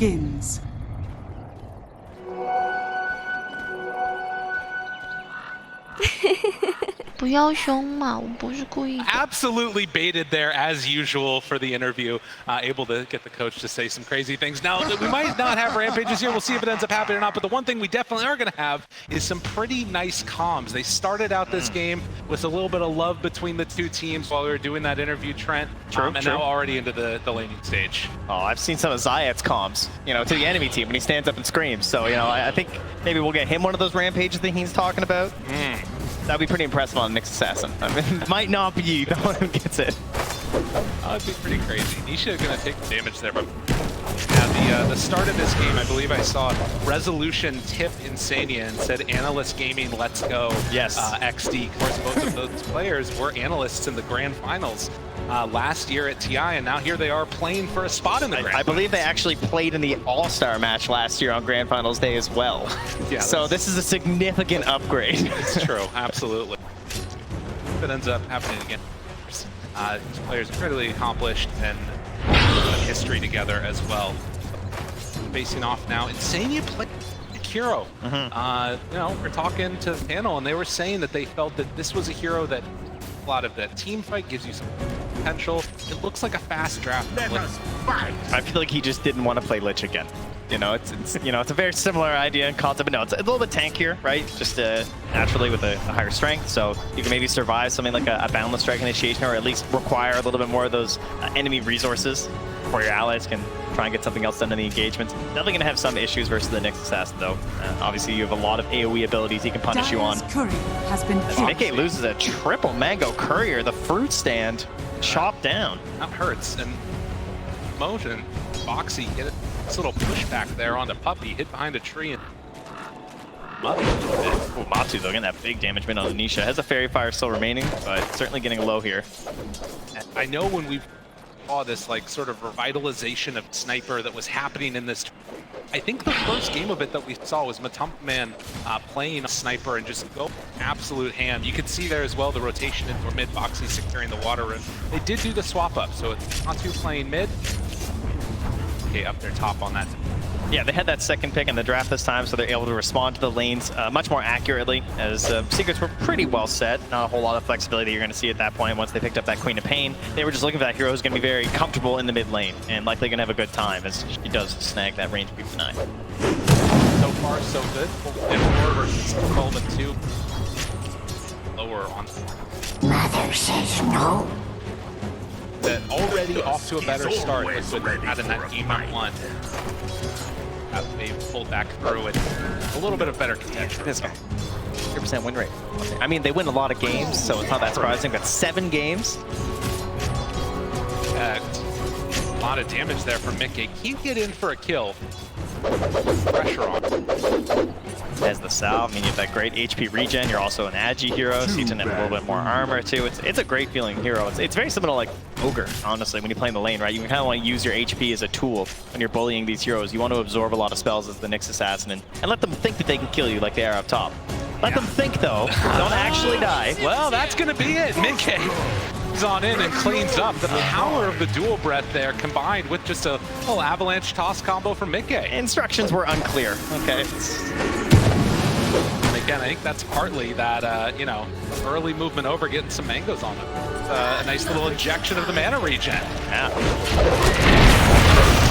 begins. Absolutely baited there as usual for the interview, able to get the coach to say some crazy things. Now, we might not have rampages here. We'll see if it ends up happening or not. But the one thing we definitely are going to have is some pretty nice comms. They started out this game with a little bit of love between the two teams while we were doing that interview, Trent. And now already into the laning stage. Oh, I've seen some of Zayat's comms, to the enemy team when he stands up and screams. So, I think maybe we'll get him one of those rampages that he's talking about. That'd be pretty impressive on Nyx Assassin. I mean, it might not be the one who gets it. That'd be pretty crazy. Nisha gonna take the damage there, but yeah, the start of this game, I believe I saw Resolution tip Insania and said Analyst Gaming, let's go. Yes. XD. Of course, both of those players were analysts in the grand finals last year at TI, and now here they are playing for a spot in the grand I believe they actually played in the All-Star match last year on Grand Finals Day as well. Yeah, so this is a significant upgrade. It's true, absolutely. If it ends up happening again, these players are incredibly accomplished and have history together as well. Facing off now, Insania played hero. We're talking to the panel, and they were saying that they felt that this was a hero that a lot of that team fight gives you some potential. It looks like a fast draft. I feel like he just didn't want to play Lich again. It's a very similar idea and concept, but no, it's a little bit tankier, right? Just naturally with a higher strength, so you can maybe survive something like a boundless strike initiation, or at least require a little bit more of those enemy resources before your allies can try and get something else done in the engagement. Definitely going to have some issues versus the Nyx Assassin, though. Obviously, you have a lot of AoE abilities he can punish you on. Curry has been As Mickey loses a triple mango courier, the fruit stand chopped down. That hurts. And motion, Boxy hit this little pushback there on the puppy, hit behind a tree, and Matu, though, getting that big damage on Anisha. Has a Fairy Fire still remaining, but certainly getting low here. I know when we saw this sort of revitalization of Sniper that was happening in this, I think the first game of it that we saw was Matumman playing a Sniper and just go absolute hand. You can see there as well the rotation into mid, Boxy securing the water room. They did do the swap up, so it's Matu playing mid. Okay, up their top on that. Yeah, they had that second pick in the draft this time, so they're able to respond to the lanes much more accurately, as secrets were pretty well set. Not a whole lot of flexibility you're going to see at that point once they picked up that Queen of Pain. They were just looking for that hero who's going to be very comfortable in the mid lane, and likely going to have a good time, as she does snag that range beat 9. So far, so good. 4 versus 12 and 2. Lower on. Mother says no. That already off to a better start with having that game on 1. They pulled back through it. A little bit of better contention. 100% win rate. Okay. I mean, they win a lot of games, so it's not that surprising, but 7 games. A lot of damage there from Mickey. Can't get in for a kill. Pressure on him. As the salve, I mean, you have that great HP regen. You're also an Agi hero, so you tend to have a little bit more armor too. It's a great feeling hero. It's very similar to like Ogre, honestly, when you play in the lane, right? You kind of want to use your HP as a tool when you're bullying these heroes. You want to absorb a lot of spells as the Nyx Assassin and let them think that they can kill you like they are up top. Let them think, though. Don't actually die. Well, that's going to be it. Mickey on in and cleans up. The power of the dual breath there combined with just a little avalanche toss combo from Mickey. Instructions were unclear. Okay. And again, I think that's partly that, early movement over, getting some mangoes on him. A nice little injection of the mana regen. Yeah.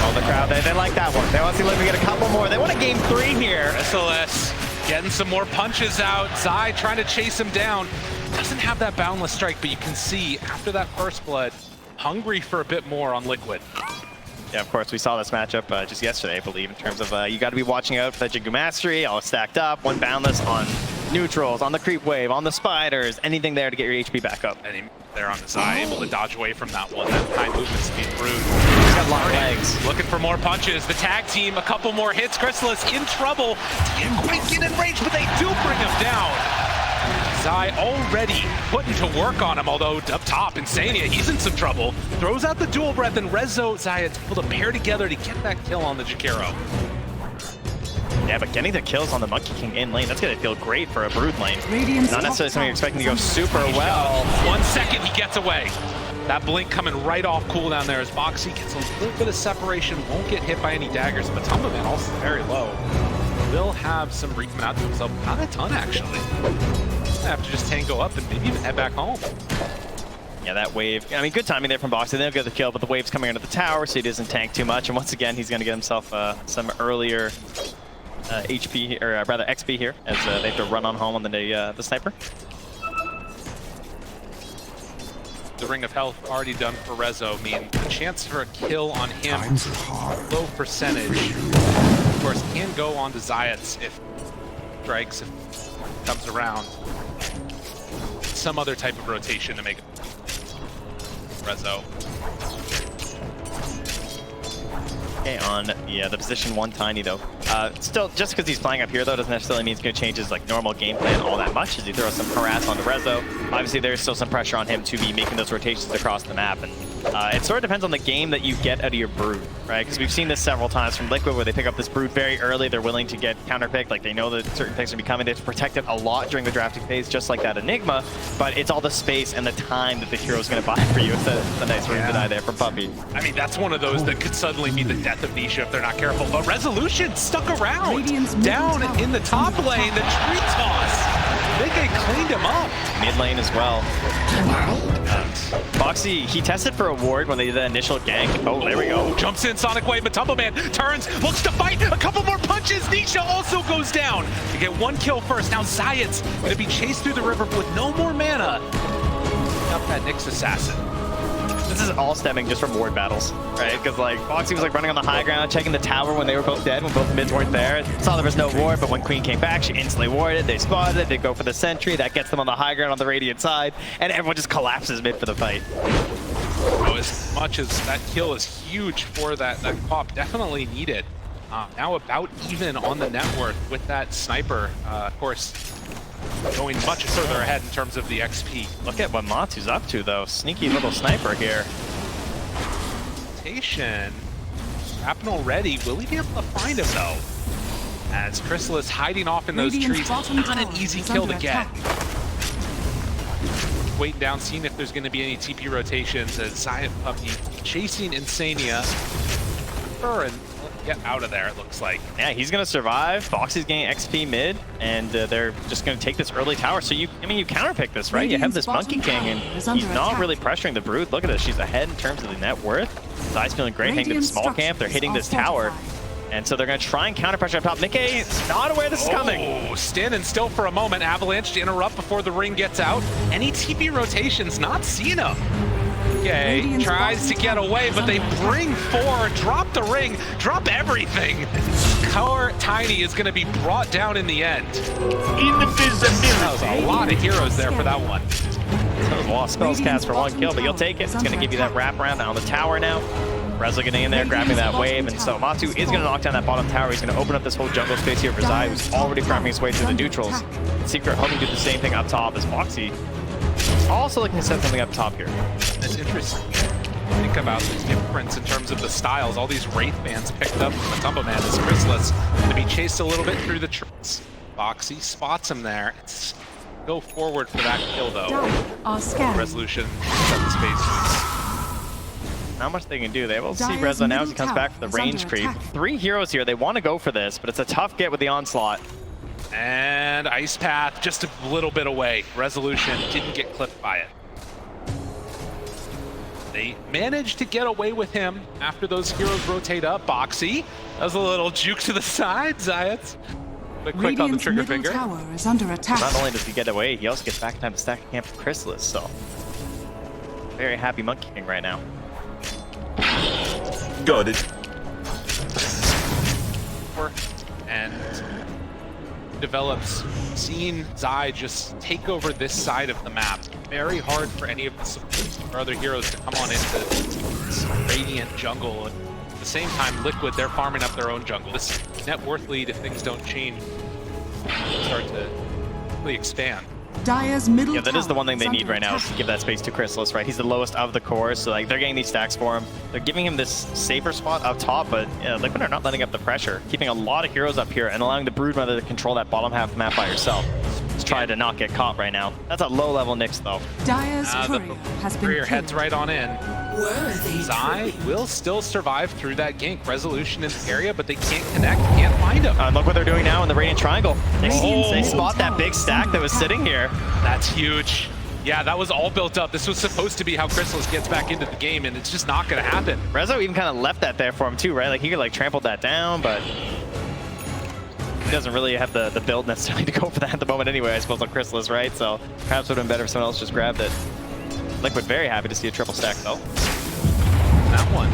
Oh, the crowd, they like that one. They want to see if we get a couple more. They want a game 3 here. SLS getting some more punches out. Zai trying to chase him down. Doesn't have that boundless strike, but you can see after that first blood, hungry for a bit more on Liquid. Yeah, of course, we saw this matchup just yesterday, I believe, in terms of you got to be watching out for that Jigu Mastery, all stacked up, one boundless on neutrals, on the creep wave, on the spiders, anything there to get your HP back up. And there on the Zai, able to dodge away from that one. That high movement speed rude. He's got long legs. Looking for more punches. The tag team, a couple more hits. Chrysalis in trouble. Didn't quite get in range, but they do bring him down. Zai already putting to work on him, although up top, Insania, he's in some trouble. Throws out the dual breath, and Rezo, Zai is able to pair together to get that kill on the Jakiro. Yeah, but getting the kills on the Monkey King in lane, that's going to feel great for a Brood lane. Radiant's Not necessarily something you're expecting to go super well. 1 second, he gets away. That blink coming right off cooldown there as Boxy gets a little bit of separation, won't get hit by any daggers. Matumba Man also very low. Will have some recoming out to himself, not a ton actually. Have to just tango up and maybe even head back home. Yeah, that wave. I mean, good timing there from Boxy. They'll get the kill, but the wave's coming under the tower, so he doesn't tank too much. And once again, he's going to get himself some earlier HP, or rather XP here, as they have to run on home on the sniper. The Ring of Health already done for Rezo mean the chance for a kill on him, low percentage. Of course, can go on to Zayats if strikes, if it comes around. Some other type of rotation to make it. Rezo. Okay, on the position 1 Tiny though. Still, just because he's flying up here though doesn't necessarily mean it's going to change his like normal game plan all that much as he throws some harass onto Rezo. Obviously there's still some pressure on him to be making those rotations across the map, and it sort of depends on the game that you get out of your Brood, right? Because we've seen this several times from Liquid where they pick up this Brood very early, they're willing to get counterpicked, like they know that certain picks are coming, they have to protect it a lot during the drafting phase, just like that Enigma, but it's all the space and the time that the hero's going to buy for you. It's a nice room to die there from Puppy. I mean, that's one of those that could suddenly be the death of Nisha if they're not careful, but Resolution stuck around. Down in the top lane, the tree toss. They cleaned him up. Mid lane as well. Boxy, he tested for a ward when they did the initial gank. Oh, there we go. Jumps in, Sonic Wave, Matumba Man turns, looks to fight, a couple more punches. Nisha also goes down. They get 1 kill first. Now Zayat's gonna be chased through the river with no more mana. Up that Nyx Assassin. This is all stemming just from ward battles, right? Because like Boxy was like running on the high ground, checking the tower when they were both dead, when both mids weren't there. Saw there was no ward, but when Queen came back, she instantly warded. They spotted it. They go for the sentry. That gets them on the high ground on the Radiant side, and everyone just collapses mid for the fight. Oh, as much as that kill is huge for that pop, definitely needed. Now about even on the net worth with that sniper. Of course, going much further ahead in terms of the XP. Look at what Matsu's up to, though. Sneaky little sniper here. Rotation. Happen already. Will he be able to find him, though? As Chrysalis hiding off in those trees. Not an easy kill to get. Waiting down, seeing if there's going to be any TP rotations as Zayat Puppy chasing Insania. And get out of there, it looks like. Yeah, he's going to survive. Boxy's getting XP mid, and they're just going to take this early tower. So you counterpick this, right? You have this Monkey King, and he's not really pressuring the Brood. Look at this. She's ahead in terms of the net worth. Zai's feeling great, hitting the small camp. They're hitting this tower. And so they're going to try and counter pressure up top. Nikkei not aware this is coming. Oh, standing still for a moment. Avalanche to interrupt before the ring gets out. Any TP rotations, not seeing him. Okay, tries to get away, but they bring 4, drop the ring, drop everything. Core Tiny is going to be brought down in the end. That was a lot of heroes there for that one. That was a lot of spells cast for 1 kill, but you'll take it. It's going to give you that wraparound on the tower now. Rezo getting in there, grabbing that wave, and so Matsu is going to knock down that bottom tower. He's going to open up this whole jungle space here for Zai, who's already farming his way through the neutrals. Secret hoping to do the same thing up top as Boxy. Also looking to set something up top here. It's interesting. Think about the difference in terms of the styles. All these Wraith bands picked up from Matumba Man as Chrysalis to be chased a little bit through the trees. Boxy spots him there. It's go forward for that kill though. Resolution set the space. Not much they can do. They will see Rezo now as he comes back for the range creep. 3 heroes here. They want to go for this, but it's a tough get with the onslaught. And Ice Path just a little bit away. Resolution didn't get clipped by it. They managed to get away with him after those heroes rotate up. Boxy does a little juke to the side. Zayat, but quick on the trigger finger. Tower is under attack. Not only does he get away, he also gets back in time to stack a camp for Chrysalis. So very happy Monkey King right now. Got it. And develops, seeing Zai just take over this side of the map. Very hard for any of the support or other heroes to come on into this Radiant jungle. At the same time, Liquid, they're farming up their own jungle. This net worth lead, if things don't change, start to really expand. Dire's middle that is the one thing they need right now is to give that space to Chrysalis, right? He's the lowest of the cores, so like they're getting these stacks for him. They're giving him this safer spot up top, but Liquid are not letting up the pressure, keeping a lot of heroes up here and allowing the Broodmother to control that bottom half of the map by herself. just try to not get caught right now. That's a low-level Nyx, though. Dire's The courier has been courier killed. heads right on in. Zai will still survive through that gank. Resolution in the area, but they can't connect, can't find him. Look what they're doing now in the Radiant Triangle. Radiant's They middle spot that tower big is stack under that was attack. sitting here. That's huge. Yeah, that was all built up. This was supposed to be how Chrysalis gets back into the game, and it's just not going to happen. Rezo even kind of left that there for him too, right? Like he could like trample that down, but he doesn't really have the build necessarily to go for that at the moment anyway, I suppose, on Chrysalis, right? So perhaps it would have been better if someone else just grabbed it. Liquid very happy to see a triple stack though. That one.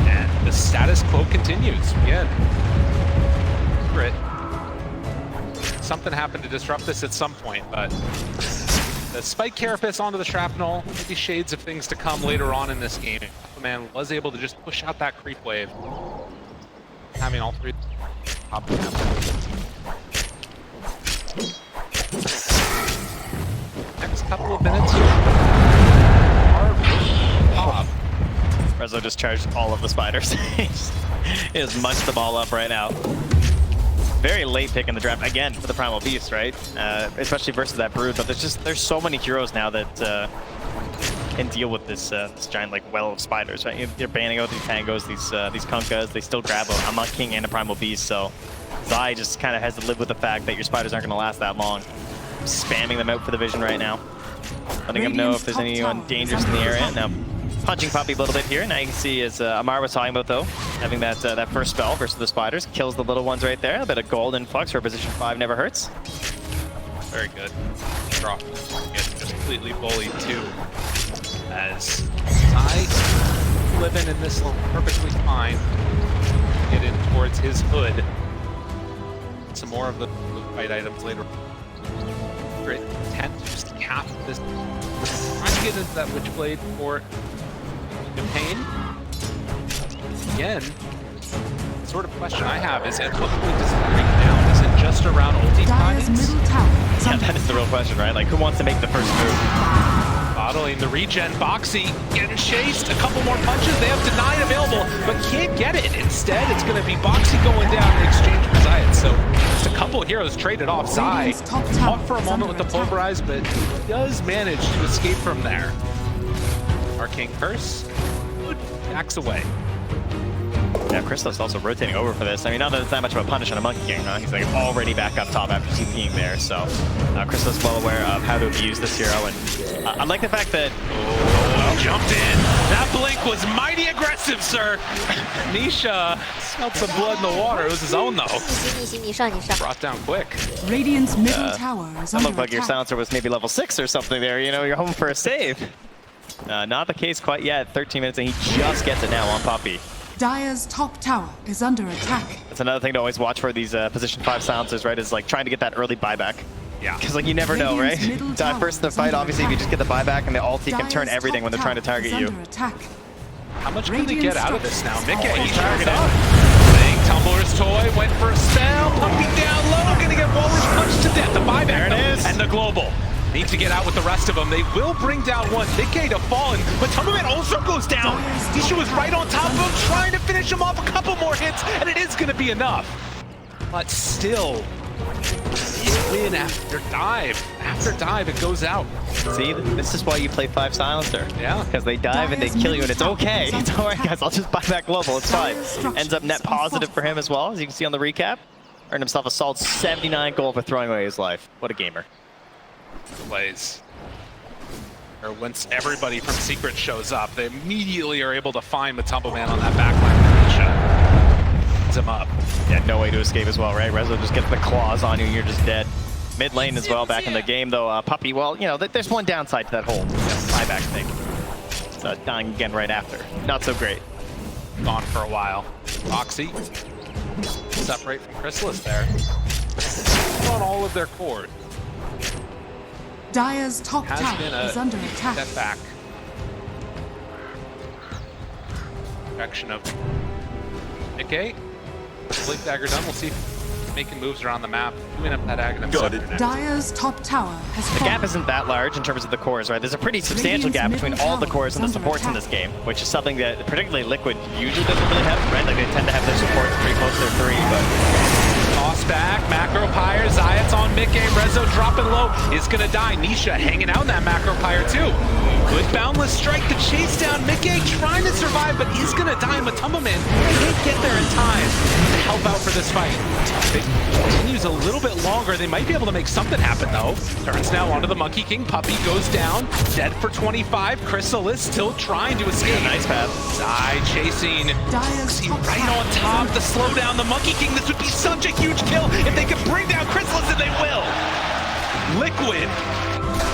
And the status quo continues. Again. Grit. Something happened to disrupt this at some point, but the spike carapace onto the shrapnel, maybe shades of things to come later on in this game. Man was able to just push out that creep wave. Having all three top of next couple of minutes here. Pop. Rezo just charged all of the spiders. He just munched them all up right now. Very late pick in the draft again for the Primal Beast, right? Especially versus that Brood, but there's so many heroes now that can deal with this giant like well of spiders, right? You're banning out these Tangos, these Kunkas. They still grab a Monk King and a Primal Beast, so Zai just kind of has to live with the fact that your spiders aren't going to last that long. Spamming them out for the vision right now, letting them know if there's anyone dangerous in the area. Now punching Puppy a little bit here. Now you can see, as Amar was talking about though, having that first spell versus the spiders kills the little ones right there. A bit of gold influx for a position 5 never hurts. Very good. Drop. Get completely bullied too. As Zai living in this perfectly fine. Get in towards his hood. Some more of the fight items later. Great intent to just cap this. Trying to get into that Witchblade for the pain. Again, the sort of question I have is, at what point does it break down? Is it just around ulti Dire's timings? middle tower is Yeah, under that is the real question, right? Like, who wants to make the first move? Bottling the regen. Boxy getting chased. A couple more punches. They have Denied available, but can't get it. Instead, it's going to be Boxy going down in exchange for Zayat. So just a couple of heroes traded off. Zai Radiant's top tower caught for a is moment with under the attack. pulverize, but does manage to escape from there. Arcane Curse backs away. Yeah, Chrysalis also rotating over for this. I mean, not that it's that much of a punish on a Monkey King, huh? He's like already back up top after TPing there, so Chrysalis well aware of how to abuse this hero, and I like the fact that Jumped in. That blink was mighty aggressive, sir. Nisha smelled some blood in the water. It was his own, though. 你上 Brought down quick. Radiant's middle tower is that under looked like your attack. silencer was maybe level 6 or something there. You know, you're home for a save. Not the case quite yet. 13 minutes, and he just gets it now on Puppy. Dire's top tower is under attack. That's another thing to always watch for these position 5 silencers, right? Is like trying to get that early buyback. Yeah. Because like you never know, right? Radiant's middle Die tower first in the is fight, under obviously, if you attack. just get the buyback, and the ulti can turn Dire's everything top when they're trying to tower target is you. under attack. How much can they get out of this now? Mickey, Oh, he's targeted. targeted. Bang, Tumbler's toy, went for a spell, pumping down low, gonna get Waller's punched to death. The buyback, There it though, is. and the global. Need to get out with the rest of them. They will bring down one. Mickey to fall, but Tumbleman also goes down. Nisha was right on top of him, trying to finish him off. A couple more hits, and it is gonna be enough. But still, win after dive. After dive, it goes out. See, this is why you play 5 silencer. Yeah. Because they dive and they kill you, and it's okay. It's all right, guys. I'll just buy back global. It's fine. Ends up net positive for him as well, as you can see on the recap. Earned himself a solid 79 gold for throwing away his life. What a gamer. Plays. Or once everybody from Secret shows up, they immediately are able to find the Tumbleman on that backline. Nisha ends him up. Yeah, no way to escape as well, right? Rezo just gets the claws on you and you're just dead. Mid lane as well, back in the game though. Puppy, well, you know, there's one downside to that whole buyback thing. It's dying again right after. Not so great. Gone for a while. Oxy separate from Chrysalis there. On all of their cores. Dire's top Has been tower a is under attack. step back. Direction of Nikkei. Blink dagger done. We'll see if he's making moves around the map. Doing up that Aghanim scepter next. Dire's top tower has The fallen. gap isn't that large in terms of the cores, right? There's a pretty substantial gap between all the cores and the supports in this game, which is something that particularly Liquid usually doesn't really have, right? Like they tend to have their supports pretty close to their 3, but Toss back, macro pyre, Zayat's on Mickey. Rezo dropping low is gonna die. Nisha hanging out in that macro pyre too. Good boundless strike to chase down Mickey, trying to survive, but he's gonna die. Matumba Man can't get there in time to help out for this fight. It continues a little bit longer. They might be able to make something happen though. Turns now onto the Monkey King. Puppey goes down, dead for 25. Chrysalis still trying to escape. Yeah, nice path. Zai chasing. Dire's See top right on tower top to slow down the Monkey King. This would be such a huge kill if they could bring down Chrysalis, and they will. Liquid.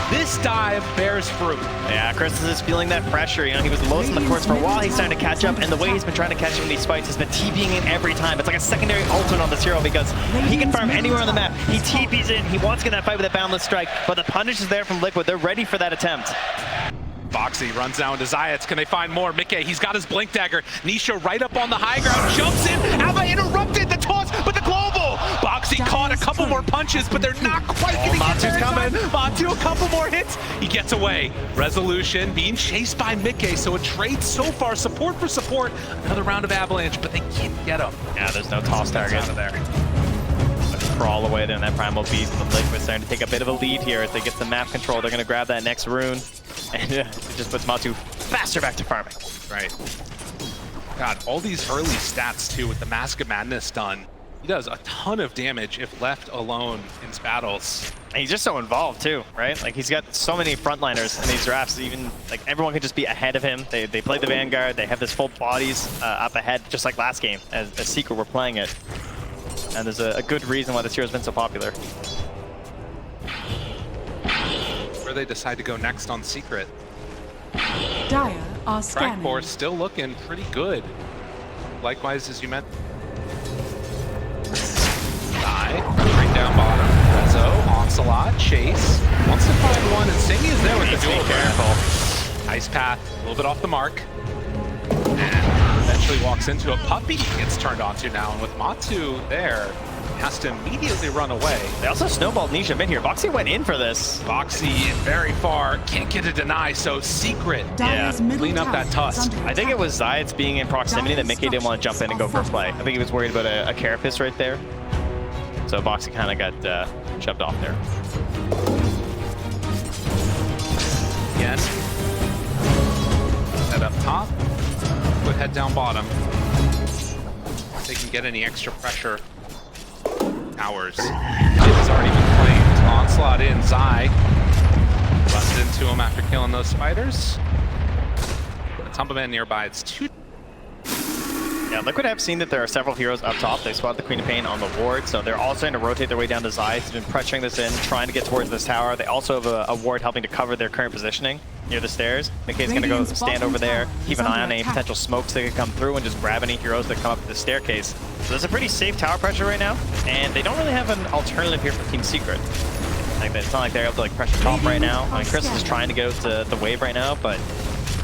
This dive bears fruit. Yeah, Chris is feeling that pressure. You know, he was the lowest in the course for a while. He's starting to catch up, and the way he's been trying to catch him in these fights has been TPing in every time. It's like a secondary ultimate on this hero because he can farm anywhere on the map. He TPs in, he wants to get that fight with a boundless strike, but the punish is there from Liquid. They're ready for that attempt. Boxy runs down to Zayats. Can they find more? Mickey, he's got his Blink Dagger. Nisha right up on the high ground, jumps in. Ava interrupted the toss, but the global. Boxy caught a couple more punches, but they're not quite getting Matu's coming. Matu, a couple more hits. He gets away. Resolution being chased by Mickey, so a trade so far. Support for support. Another round of Avalanche, but they can't get him. Yeah, there's no toss target. Out of there. Crawl away there in that Primal Beast, and the Liquid starting to take a bit of a lead here as they get some map control. They're going to grab that next rune, and it just puts Matu faster back to farming. Right. God, all these early stats too with the Mask of Madness done. He does a ton of damage if left alone in battles. And he's just so involved too, right? Like he's got so many frontliners in these drafts. Even like everyone can just be ahead of him. They play the Vanguard. They have this full bodies up ahead, just like last game as Secret were playing it. And there's a good reason why this hero's been so popular. Where they decide to go next on Secret. Dire are Strike scanning. Force still looking pretty good. Likewise, as you meant. Die, bring down bottom. Rezo, Onslaught, Chase. Wants to find one, and Singy is there with the duel. Careful. Ice Path, a little bit off the mark. And eventually walks into a Puppey he gets turned onto now. And with Matu there, has to immediately run away. They also snowballed Nisha mid here. Boxy went in for this. Boxy very far, can't get a deny, so Secret. Dire's middle clean up tower that tusk. is under I think it was Zayats being in proximity that Mickey didn't want to jump in and go for a play. I think he was worried about a Carapace right there. So Boxy kind of got shoved off there. Again. Head up top. Would head down bottom. If they can get any extra pressure. Towers. It has already been claimed. Onslaught in. Zai runs into him after killing those spiders. Matumba Man nearby. It's two. Yeah, Liquid have seen that there are several heroes up top. They spot the Queen of Pain on the ward, so they're all starting to rotate their way down to Zai. He's been pressuring this in, trying to get towards this tower. They also have a ward helping to cover their current positioning near the stairs. Mickey's going to go stand over there, keep an eye on any potential smokes that could come through, and just grab any heroes that come up the staircase. So there's a pretty safe tower pressure right now, and they don't really have an alternative here for Team Secret. Like, it's not like they're able to like pressure top right now. I mean, Chris is trying to go to the wave right now, but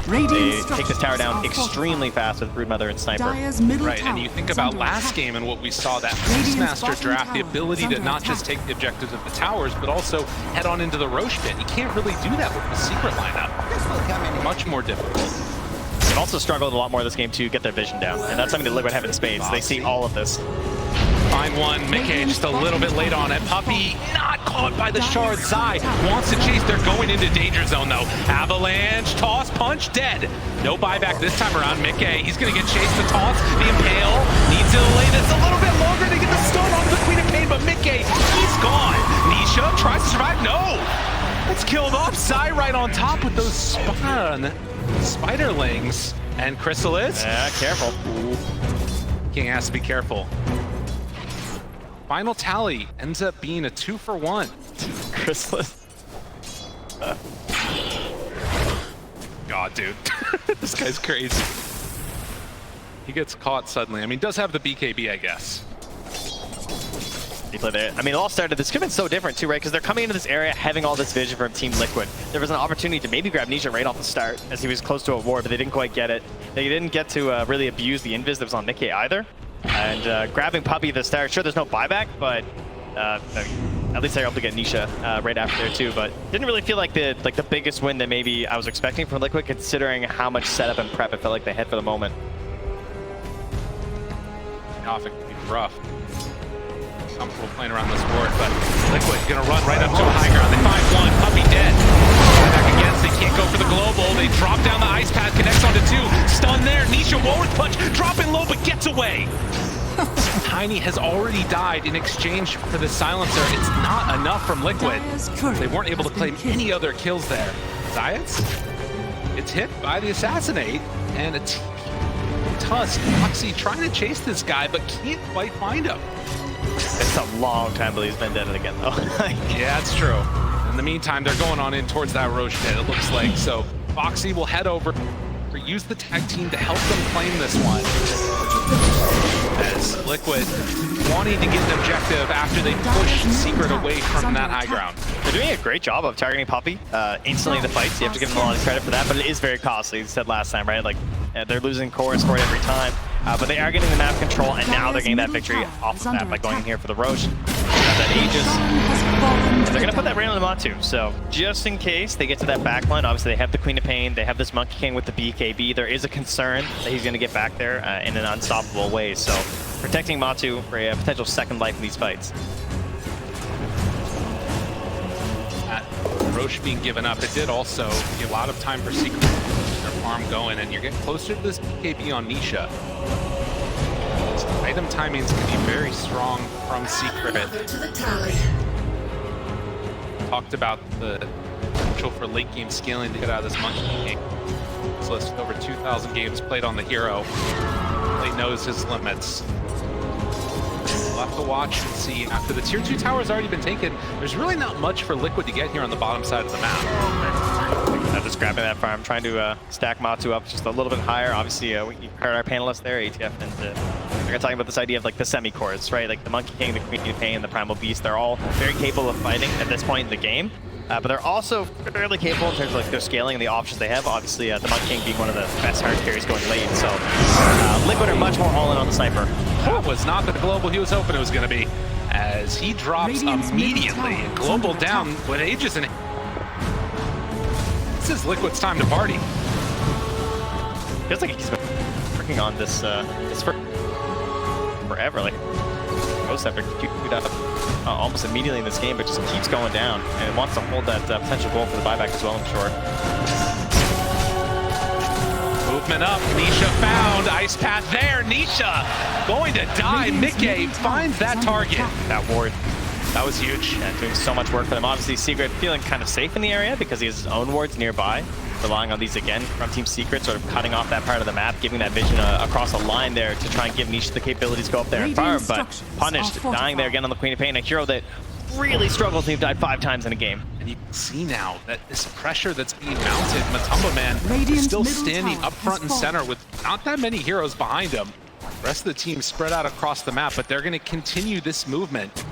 they take this tower down extremely fast with Broodmother and Sniper. Right, and you think about last game and what we saw, that Beastmaster draft, the ability to not just take the objectives of the towers, but also head on into the Roche pit. You can't really do that with the Secret lineup. Much more difficult. They've also struggled a lot more this game to get their vision down, and that's something that Liquid have in spades. They see all of this. Find one, Mickey just a little bit late on it. Puppey not caught by the shard. Zai wants to chase. They're going into danger zone though. Avalanche, toss, punch, dead. No buyback this time around. Mickey, he's gonna get chased. The toss, the impale, needs to delay this a little bit longer to get the stun onto the Queen of Pain, but Mickey, he's gone. Nisha tries to survive. No! It's killed off. Zai right on top with those spiderlings. And Chrysalis. Yeah, careful. King has to be careful. Final tally ends up being a 2-for-1. Chrysalis. God, dude. This guy's crazy. He gets caught suddenly. I mean, does have the BKB, I guess. He played there. I mean, it all started. This could have been so different too, right? Because they're coming into this area having all this vision from Team Liquid. There was an opportunity to maybe grab Nisha right off the start as he was close to a ward, but they didn't quite get it. They didn't get to really abuse the invis that was on Mickey either. And grabbing Puppey at the start, sure, there's no buyback, but at least they're able to get Nisha right after there too. But didn't really feel like the biggest win that maybe I was expecting from Liquid, considering how much setup and prep it felt like they had for the moment. It could be rough. Comfortable playing around this board, but Liquid gonna run right up to a high ground. They find one, Puppy dead. Back against, they can't go for the global. They drop down the ice path, connects onto two. Stun there, Nisha Warwick punch, dropping low but gets away. Tiny has already died in exchange for the silencer. It's not enough from Liquid. They weren't able to claim any other kills there. Zayats, it's hit by the Assassinate, and a Tusk, Foxy trying to chase this guy, but can't quite find him. It's a long time till he's been dead again, though. Yeah, it's true. In the meantime, they're going on in towards that Roche pit, it looks like. So Foxy will head over, use the tag team to help them claim this one. As Liquid wanting to get an objective after they push Secret away from that high ground. They're doing a great job of targeting Puppy instantly in the fights. You have to give them a lot of credit for that, but it is very costly. You said last time, right? Like, they're losing core scored every time, but they are getting the map control, and now they're getting that victory off of that by going in here for the Roche. That Aegis. They're gonna put that rain on the Matu, so just in case they get to that back line, obviously they have the Queen of Pain, they have this Monkey King with the BKB. There is a concern that he's gonna get back there in an unstoppable way, so protecting Matu for a potential second life in these fights. Roche being given up, it did also give a lot of time for Secret to keep their farm going, and you're getting closer to this BKB on Nisha. Item timings can be very strong from Secret. Talked about the potential for late game scaling to get out of this Monkey game. So it's over 2,000 games played on the hero. He knows his limits. We'll have to watch and see. After the tier 2 tower has already been taken, there's really not much for Liquid to get here on the bottom side of the map. Just grabbing that farm, trying to stack Matu up just a little bit higher. Obviously, we heard our panelists there, ATF, and they're talking about this idea of like the semi-cores, right? Like the Monkey King, the Queen of Pain, the Primal Beast, they're all very capable of fighting at this point in the game. But they're also fairly capable in terms of like their scaling and the options they have. Obviously, the Monkey King being one of the best hard carries going late. So Liquid are much more all-in on the sniper. That was not the global he was hoping it was going to be, as he drops immediately. Global down with Aegis in it. This is Liquid's time to party. Feels like he's been working on this for forever. Like most after queued up almost immediately in this game, but just keeps going down, and it wants to hold that potential goal for the buyback as well, I'm sure. Movement up, Nisha found, ice path there, Nisha going to die. Mickey finds that target. That ward. That was huge. Yeah, doing so much work for them. Obviously, Secret feeling kind of safe in the area because he has his own wards nearby. Relying on these again from Team Secret, sort of cutting off that part of the map, giving that vision across a line there to try and give Nisha the capabilities to go up there and farm, but punished, dying there again on the Queen of Pain, a hero that really struggles. He's died 5 times in a game. And you can see now that this pressure that's being mounted, Matumba Man is still standing up front and center with not that many heroes behind him. The rest of the team spread out across the map, but they're going to continue this movement.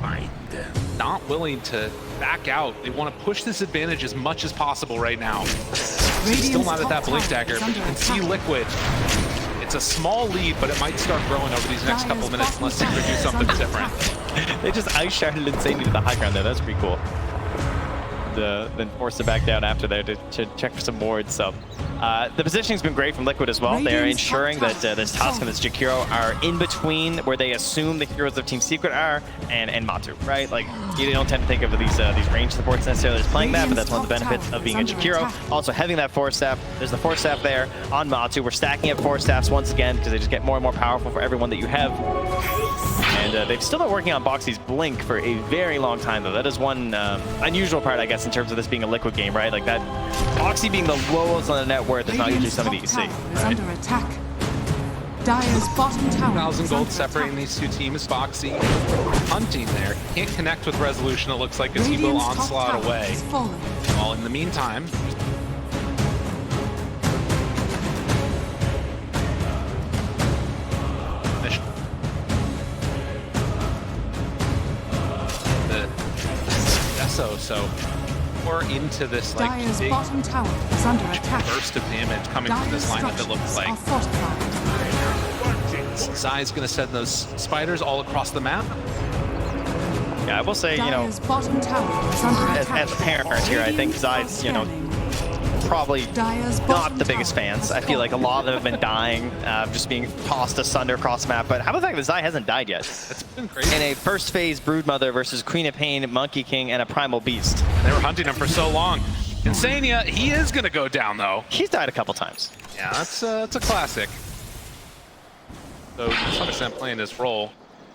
Not willing to back out. They want to push this advantage as much as possible right now. Still not at that Blink Dagger, but you can see Liquid. It's a small lead, but it might start growing over these next couple of minutes unless they do something different. They just ice-sharded insanely to the high ground there. That's pretty cool. Then forced it back down after there to check for some wards. So the positioning's been great from Liquid as well. They're ensuring that this Tusk and this Jakiro are in between where they assume the heroes of Team Secret are and Matu, right? Like, you don't tend to think of these range supports necessarily as playing that, but that's one of the benefits of being a Jakiro. Also having that Force Staff. There's the Force Staff there on Matu. We're stacking up Force Staffs once again because they just get more and more powerful for everyone that you have. And they've still been working on Boxy's Blink for a very long time, though. That is one unusual part, I guess, in terms of this being a Liquid game, right? Like that, Boxy being the lowest on the net worth is not usually something that you see. Is under attack. Dire's bottom tower. 1,000 gold separating these two teams. Boxy hunting there. Can't connect with Resolution, it looks like, as he will onslaught away. While in the meantime, so we're into this like big bottom tower is under attack. Burst of damage coming from this lineup, it looks like. Zai's going to send those spiders all across the map. Yeah, I will say, you know, bottom tower is under as a parent here, I think Zai's, you know, probably Dire's not bottom the biggest tower fans. has I feel like a fallen. lot of them have been dying, just being tossed asunder across the map. But how about the fact that Zai hasn't died yet? It's been crazy. In a first phase Broodmother versus Queen of Pain, Monkey King, and a Primal Beast. They were hunting him for so long. Insania, he is going to go down, though. He's died a couple times. Yeah, that's a classic. So, to some extent, playing his role.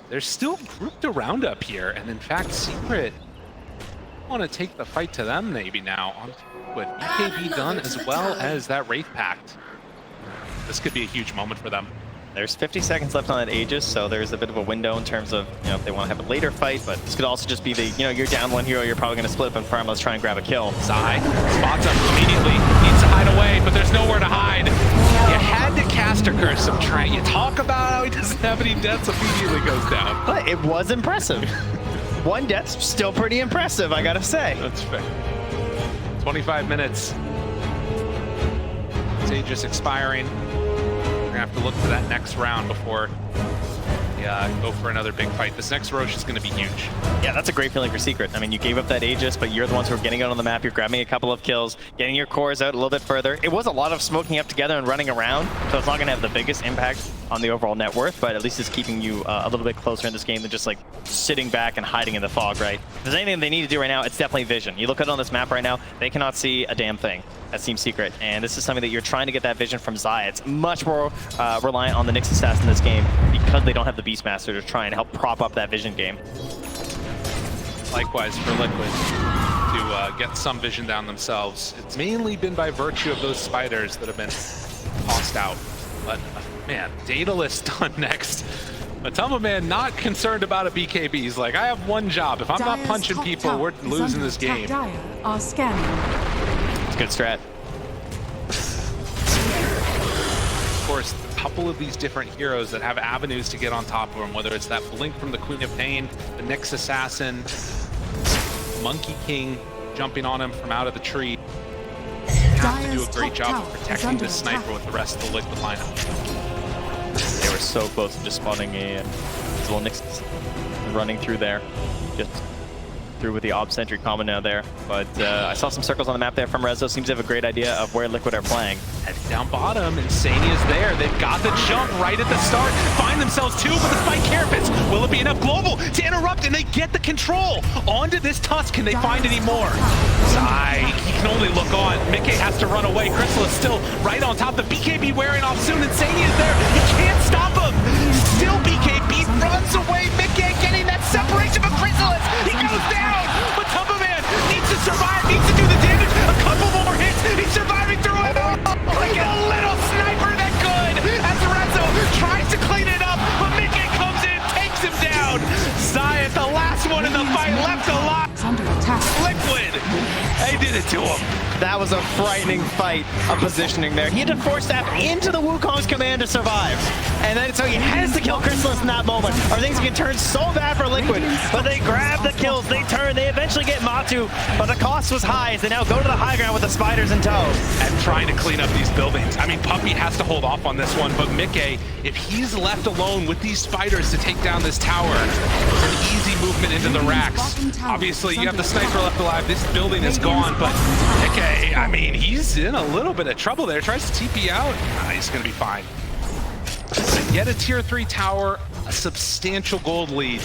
They're still grouped around up here, and in fact, Secret want to take the fight to them maybe now on with BKB done as well as that Wraith Pact. This could be a huge moment for them. There's 50 seconds left on that Aegis, so there's a bit of a window in terms of, if they want to have a later fight, but this could also just be the, you're down one hero, you're probably going to split up and farm, let's try and grab a kill. Zai spots him immediately, needs to hide away, but there's nowhere to hide. You had to cast a Curse of Trent. You talk about how he doesn't have any deaths, immediately goes down. But it was impressive. One death's still pretty impressive, I gotta say. That's fair. 25 minutes. Aegis expiring. We're gonna have to look to that next round before go for another big fight. This next Roche is gonna be huge. Yeah, that's a great feeling for Secret. I mean, you gave up that Aegis, but you're the ones who are getting out on the map. You're grabbing a couple of kills, getting your cores out a little bit further. It was a lot of smoking up together and running around, so it's not gonna have the biggest impact on the overall net worth, but at least it's keeping you a little bit closer in this game than just like sitting back and hiding in the fog, right? If there's anything they need to do right now, it's definitely vision. You look out on this map right now, they cannot see a damn thing. That's Team Secret, and this is something that you're trying to get that vision from Zai. It's much more reliant on the Nyx Assassin in this game because they don't have the Beastmaster to try and help prop up that vision game. Likewise for Liquid to get some vision down themselves. It's mainly been by virtue of those spiders that have been tossed out. But man, Daedalus done next. Matamba Man not concerned about a BKB. He's like, I have one job. If I'm not Dire's punching top people, tower we're is losing under this attack. game. Dire are scanning. It's a good strat. Of course, a couple of these different heroes that have avenues to get on top of them, whether it's that blink from the Queen of Pain, the Nyx Assassin, Monkey King jumping on him from out of the tree. Have to do a great job of protecting this sniper with the rest of the Liquid lineup. They were so close to just spawning a little Nyx running through there. Just through with the Ob Sentry combo now there. But I saw some circles on the map there from Rezo. Seems to have a great idea of where Liquid are playing. Heading down bottom, Insania's there. They've got the jump right at the start. Find themselves two, but the spike carapace. Will it be enough global to interrupt? And they get the control onto this Tusk. Can they find any more? Zai, he can only look on. Mickey has to run away. Crystal is still right on top. The BKB wearing off soon. Insania's there. He can't stop him. Still BKB runs away. Mickey getting that separation from Chrysalis. He goes down. But Tumba Man needs to survive, needs to do the damage. A couple more hits. He's surviving through it. Like a little sniper that could. As Rezo tries to clean it up, but Mickey comes in, takes him down. Zai at the last one in the fight, left alive. It's under attack. Liquid. They did it to him. That was a frightening fight of positioning there. He had to force that into the Wukong's command to survive. And then so he has to kill Chrysalis in that moment, or things can turn so bad for Liquid. But they grab the kills, they turn, they eventually get Matu, but the cost was high as they now go to the high ground with the spiders in tow. And trying to clean up these buildings. I mean, Puppy has to hold off on this one, but Mickey, if he's left alone with these spiders to take down this tower, it's an easy movement into the racks. Obviously, you have the sniper left alive. This building is gone, but Mickey, I mean, he's in a little bit of trouble there. Tries to TP out. He's going to be fine. Yet a tier 3 tower, a substantial gold lead.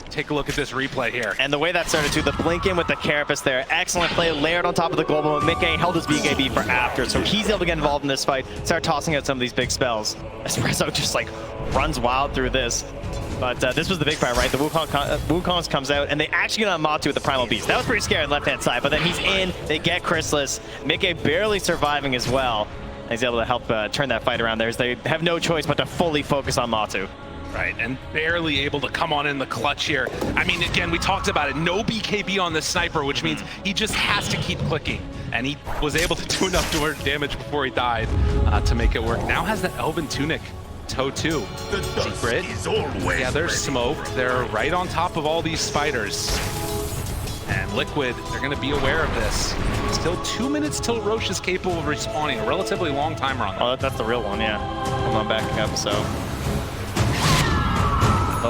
Take a look at this replay here. And the way that started too, the blink in with the carapace there. Excellent play, layered on top of the global. Mickey held his BKB for after, so he's able to get involved in this fight, start tossing out some of these big spells. Espresso just like runs wild through this. But this was the big part, right? The Wukong comes out, and they actually get on Matu with the Primal Beast. That was pretty scary on the left-hand side, but then he's in, they get Chrysalis. Mickey barely surviving as well. And he's able to help turn that fight around there as they have no choice but to fully focus on Matu. Right, and barely able to come on in the clutch here. I mean, again, we talked about it. No BKB on the sniper, which means he just has to keep clicking. And he was able to do enough damage before he died to make it work. Now has the Elven Tunic. Toe 2. Secret. Yeah, they're smoked. They're right on top of all these spiders. And Liquid, they're going to be aware of this. Still 2 minutes till Roche is capable of respawning. A relatively long timer on that. Oh, that's the real one, yeah. Come on, backing up, so.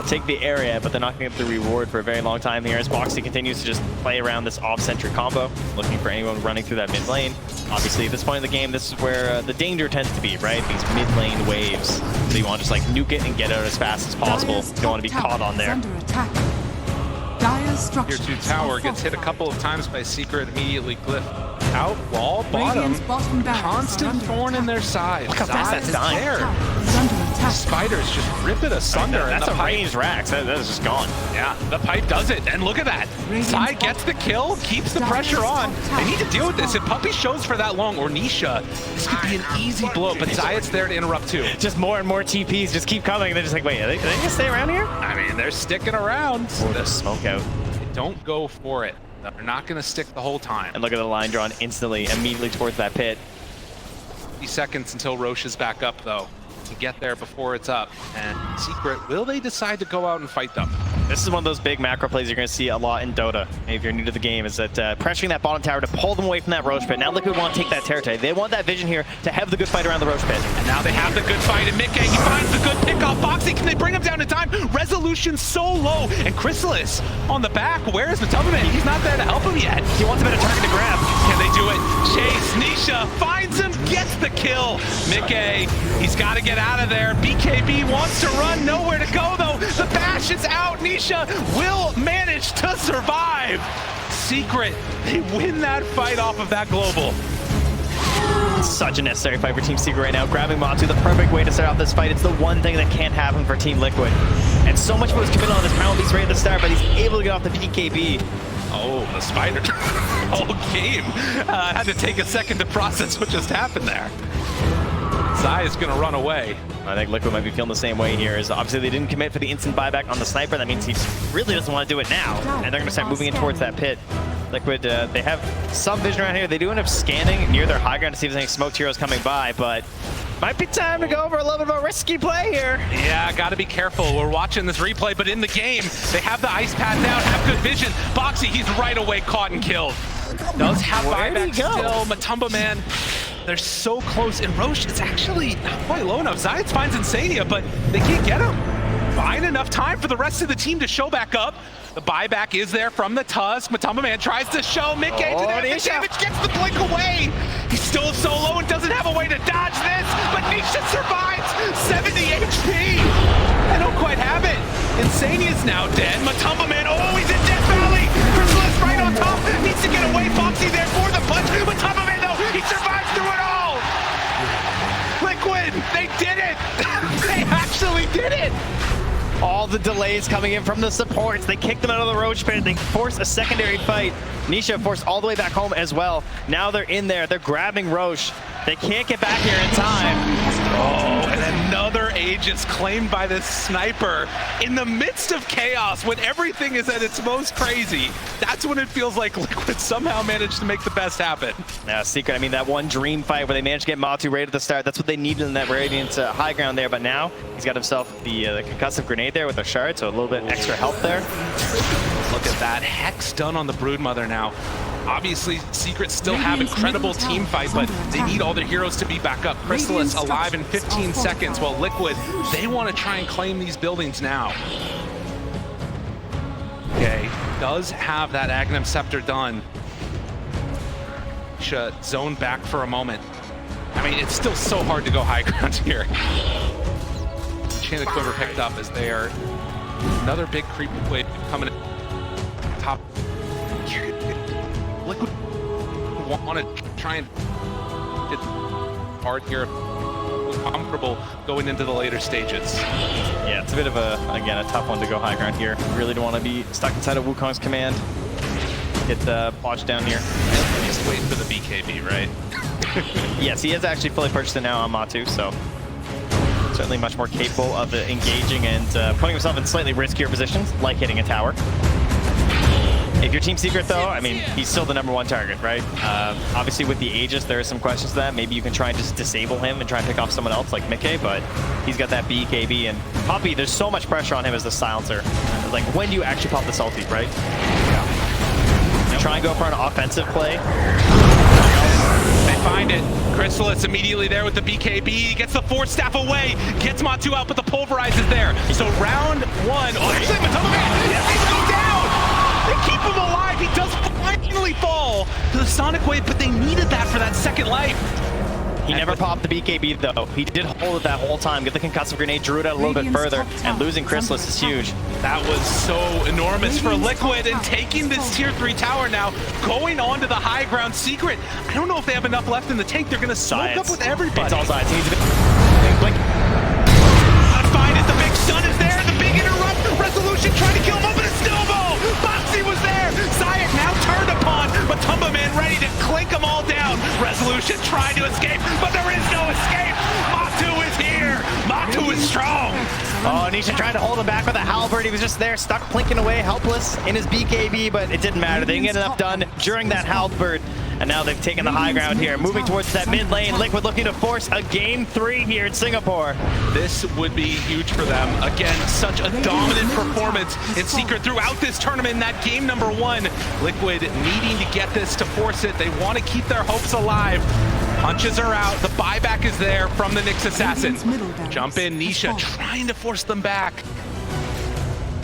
They'll take the area, but they're not going to get the reward for a very long time here as Boxy continues to just play around this off-center combo, looking for anyone running through that mid lane. Obviously, at this point in the game, this is where the danger tends to be, right? These mid lane waves. So you want to just like nuke it and get out as fast as possible. You don't want to be caught on there. Under attack. Dire's Tier 2 structures tower are gets hit a fortified. couple of times by Secret, immediately glyph out, wall, bottom. Radiant's bottom barracks are Constant under thorn in attack. their side. Look how fast that's dying. There. Tower is under attack. Spiders just rip it asunder. and That's the a pipe, ranged Rax. That is just gone. Yeah, the pipe does it. And look at that. Zai gets the kill, keeps the pressure on. They need to deal with this. If Puppey shows for that long, or Nisha, this could be an easy blow. But Zayat's there to interrupt too. Just more and more TPs just keep coming. They're just like, wait, are they going to stay around here? I mean, they're sticking around. Oh, the smoke out. Don't go for it. They're not going to stick the whole time. And look at the line drawn instantly, immediately towards that pit. 50 seconds until Roche is back up, though, to get there before it's up. And Secret, will they decide to go out and fight them? This is one of those big macro plays you're going to see a lot in Dota, if you're new to the game, is that pressuring that bottom tower to pull them away from that Roche pit. Now Liquid want to take that territory. They want that vision here to have the good fight around the Roche pit. And now they have the good fight, and Mickey, he finds the good pickoff. Boxy, can they bring him down in time? Resolution so low, and Chrysalis on the back. Where is the Tubman? He's not there to help him yet. He wants a better target to grab. Can they do it? Chase, Nisha finds him, gets the kill. Mickey, he's got to get out of there. BKB wants to run, nowhere to go though. The bash is out. Nisha will manage to survive. Secret, they win that fight off of that global. Such a necessary fight for Team Secret right now. Grabbing Matu, the perfect way to start off this fight. It's the one thing that can't happen for Team Liquid. And so much was committed on this Primal Beast right at the start, but he's able to get off the BKB. Oh, the spider. Whole game had to take a second to process what just happened there. Zai is going to run away. I think Liquid might be feeling the same way here. Is obviously they didn't commit for the instant buyback on the sniper. That means he really doesn't want to do it now. And they're going to start moving in towards that pit. Liquid, they have some vision around here. They do end up scanning near their high ground to see if there's any smoked heroes coming by, but might be time to go over a little bit of a risky play here. Yeah, got to be careful. We're watching this replay, but in the game, they have the ice path down, have good vision. Boxy, he's right away caught and killed. Does have buyback still. Matumba Man, they're so close. And Roche is actually not quite low enough. Zayat finds Insania, but they can't get him. Fine enough time for the rest of the team to show back up. The buyback is there from the Tusk. Matumba Man tries to show Mickey to there. The damage gets the blink away. He's still so low and doesn't have a way to dodge this, but Nisha survives. 70 HP. I don't quite have it. Insania's now dead. Matumba Man, oh, he's in Death Valley. Chrysalis right on top. Needs to get away. Foxy there for the punch. Matumba Man, though, he survives through it all. Liquid, they did it. They actually did it. All the delays coming in from the supports. They kicked them out of the Roche pit. They force a secondary fight. Nisha forced all the way back home as well. Now they're in there. They're grabbing Roche. They can't get back here in time. Oh, and another Aegis claimed by this sniper in the midst of chaos when everything is at its most crazy. That's when it feels like Liquid somehow managed to make the best happen. Yeah, Secret, I mean, that one dream fight where they managed to get Matu right at the start. That's what they needed in that Radiant high ground there. But now he's got himself the concussive grenade there with a shard, so a little bit extra help there. Look at that. Hex done on the Broodmother now. Obviously, Secret still have incredible team fight, but they need all their heroes to be back up. Chrysalis alive in 15 seconds, while Liquid, they want to try and claim these buildings now. Okay, does have that Aghanim Scepter done. Should zone back for a moment. I mean, it's still so hard to go high ground here. Enchanted Quiver picked up as they are another big creep wave coming in. Top. Liquid want to try and get hard here, comfortable going into the later stages. Yeah, it's a bit of a, again, a tough one to go high ground here. You really don't want to be stuck inside of Wukong's command. Get the botch down here. Just wait for the BKB, right? Yes, he is actually fully purchased it now on Matu, so certainly much more capable of engaging and putting himself in slightly riskier positions, like hitting a tower. If you're Team Secret, though, I mean, he's still the #1 target, right? Obviously, with the Aegis, there are some questions to that. Maybe you can try and just disable him and try and pick off someone else like Mickey, but he's got that BKB. And Puppey, there's so much pressure on him as the silencer. Like, when do you actually pop this ulti, right? Yeah. Try and go for an offensive play. They find it. Chrysalis immediately there with the BKB, gets the Force Staff away, gets Matu out, but the Pulverize is there. So round one, oh, actually, Matoma Man, yes, he's go down! They keep him alive, he does finally fall to the Sonic Wave, but they needed that for that second life. He never popped the BKB though. He did hold it that whole time, get the concussive grenade, drew it out a little bit further, and losing Chrysalis is huge. That was so enormous for Liquid, and taking this tier 3 tower now, going on to the high ground. Secret, I don't know if they have enough left in the tank. They're gonna smoke up with everybody. It's all sides. He needs a blink. Gotta find it, the big stun is there, the big interrupt, Resolution trying to kill him up in a snowball! Boxy was there, Zayak now turned upon, but Tumba Man ready to clink them all down. Resolution trying to escape, but there is no escape! Matu is here! Matu is strong! Oh, Nisha tried to hold him back with a halberd. He was just there, stuck plinking away, helpless in his BKB, but it didn't matter. They didn't get enough done during that halberd. And now they've taken the high ground here, moving towards that mid lane. Liquid looking to force a game 3 here in Singapore. This would be huge for them. Again, such a dominant performance in Secret throughout this tournament in that game number 1. Liquid needing to get this to force it. They want to keep their hopes alive. Punches are out. The buyback is there from the Nyx Assassin. Jump in, Nisha trying to force them back.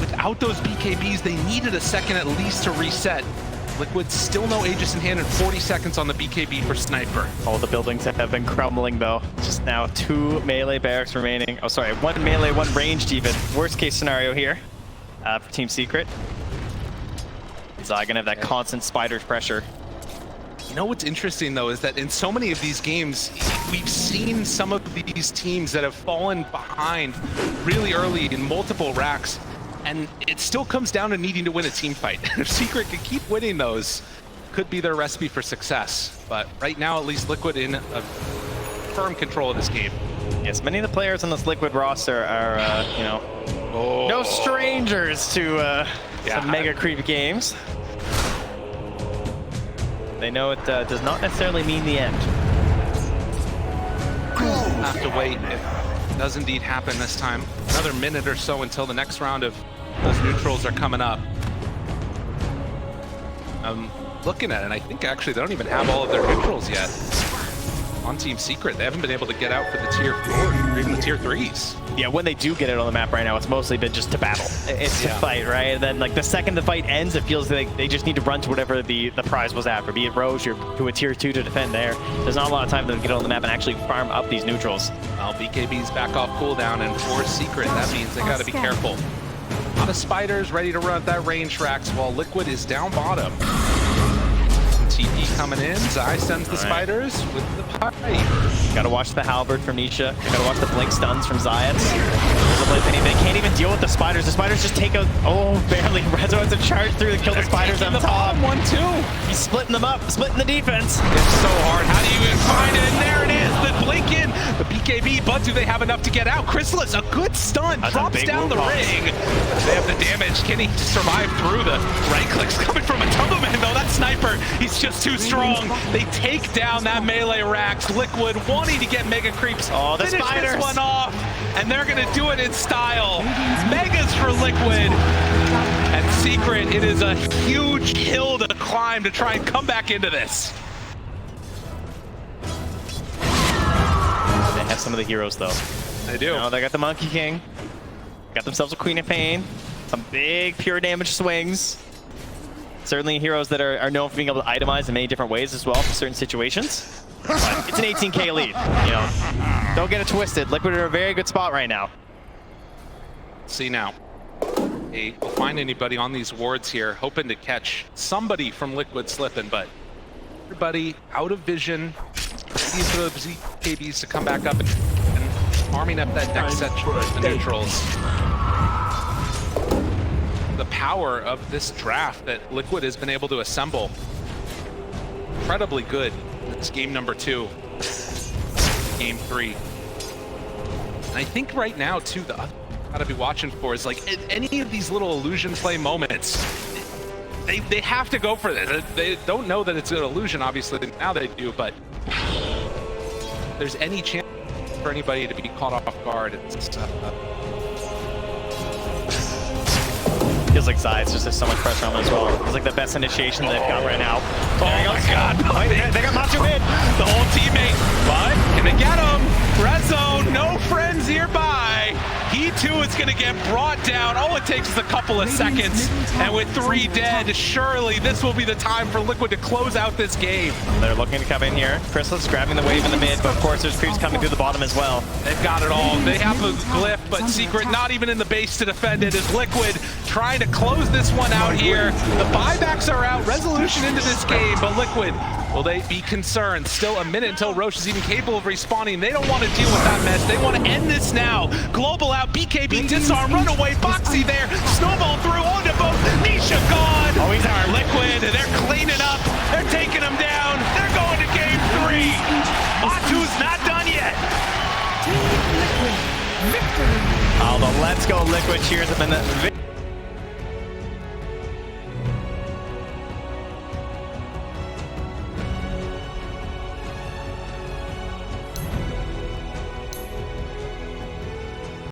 Without those BKBs, they needed a second at least to reset. Liquid still no Aegis in hand and 40 seconds on the BKB for Sniper. All the buildings have been crumbling though. Just now 2 melee barracks remaining. Oh, sorry, 1 melee, 1 ranged even. Worst case scenario here for Team Secret. Zai gonna have that constant spider pressure. You know what's interesting though is that in so many of these games, we've seen some of these teams that have fallen behind really early in multiple racks. And it still comes down to needing to win a team fight. If Secret can keep winning those, could be their recipe for success. But right now, at least Liquid in a firm control of this game. Yes, many of the players on this Liquid roster are, you know, no strangers to some mega creep games. They know it does not necessarily mean the end. Have to wait. It does indeed happen this time. Another minute or so until the next round of those neutrals are coming up. I'm looking at it, and I think actually they don't even have all of their neutrals yet. On Team Secret, they haven't been able to get out for the tier 4 or even the tier 3s. Yeah, when they do get it on the map right now, it's mostly been just to battle. It's to fight, right? And then like the second the fight ends, it feels like they just need to run to whatever the prize was after, be it Roche or to a tier 2 to defend there. There's not a lot of time for them to get on the map and actually farm up these neutrals. Well, BKB's back off cooldown, and for Secret, that means they gotta be careful. A lot of spiders ready to run at that range racks while Liquid is down bottom. TP coming in, Zai sends the spiders with the pipe. Gotta watch the halberd from Nisha. Gotta watch the blink stuns from Zayat. They can't even deal with the spiders. The spiders just take out, barely. Rezo has to charge through to kill the spiders on top. One, two. He's splitting them up, splitting the defense. It's so hard. How do you even find it? And there it is, the blink in, the BKB, but do they have enough to get out? Chrysalis, a good stun, drops down the ring. They have the damage. Can he survive through the right clicks coming from a Tumble Man though? That Sniper, he's just too strong. They take down that melee racks. Liquid wanting to get mega creeps. Oh, the finish spiders. This one off, and they're gonna do it in style. Megas for Liquid. And Secret, it is a huge hill to climb to try and come back into this. They have some of the heroes though. They do. They got the Monkey King. Got themselves a Queen of Pain. Some big pure damage swings. Certainly heroes that are known for being able to itemize in many different ways as well for certain situations. But it's an 18k lead, you know. Don't get it twisted. Liquid are in a very good spot right now. See now. Hey, we'll find anybody on these wards here, hoping to catch somebody from Liquid slipping, but everybody out of vision. These are the KBs to come back up and farming up that next set of the neutrals. The power of this draft that Liquid has been able to assemble. Incredibly good. It's game number 2. Game 3. And I think right now too, the other thing gotta be watching for is like any of these little illusion play moments. They have to go for this. They don't know that it's an illusion, obviously now they do, but if there's any chance for anybody to be caught off guard, it's Feels like Zai's just has so much pressure on him as well. It's like the best initiation they've got right now. Oh my god. They got Machu mid. The whole teammate. But can they get him? Red zone, no friends nearby. He too is going to get brought down. All it takes is a couple of seconds. And with 3 dead, surely this will be the time for Liquid to close out this game. They're looking to come in here. Chrysalis grabbing the wave in the mid, but of course there's creeps coming through the bottom as well. They've got it all. They have a glyph, but Secret not even in the base to defend it. As Liquid trying to close this one out here. The buybacks are out. Resolution into this game, but Liquid, will they be concerned? Still a minute until Roche is even capable of respawning. They don't want to deal with that mess. They want to end this now. Global out, BKB disarm, runaway, Boxy there, snowball through onto both. Nisha gone. Oh, he's out. Liquid, they're cleaning up. They're taking him down. They're going to game 3. Matu's not done yet. Team Liquid victory. Oh, the Let's Go Liquid cheers him in the